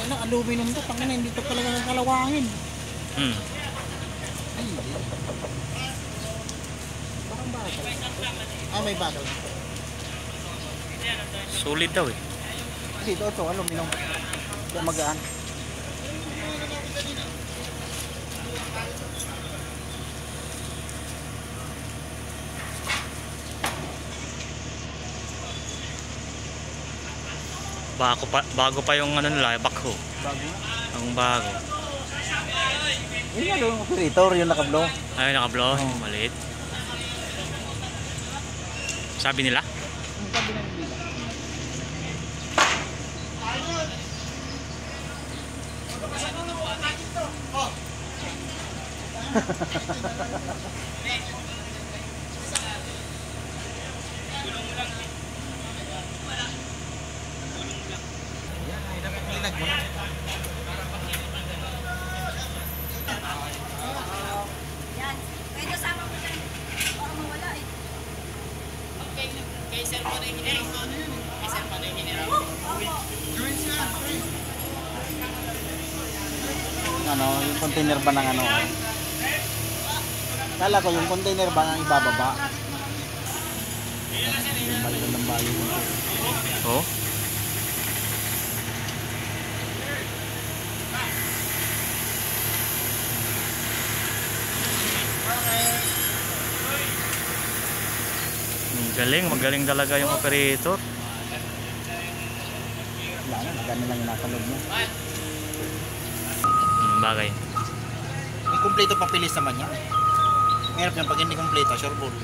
Ano, aluminum to, tangina, hindi to talaga kalawangin. Hmm. Ay, hindi. Parang bagal. Ah, may bagal. Sulit daw eh. Dito, ito, aluminum. Kaya magaan. Bago pa yung ano nila, backhoe. Bago nga. Ang bago. Yun nga yung operator, yung nakablo. Ay, nakablo. Oh. Maliit. Sabi nila? Ang sabi ng nila. Lilag mo na. Yan. Pwede sama mo na. Baka mawala eh. Kay sir pa rin hinirap. Kay sir pa rin hinirap. Ano, yung container ba ng ano? Kala ko yung container ba ang ibababa? Yung balikan ng bayo. Oh. Magaling talaga yung operator. Wala na, gano'n lang yung nasa loob mo. Bagay. May kumpleto papilis naman yan. Meron yan pag hindi kumpleto, sure ball.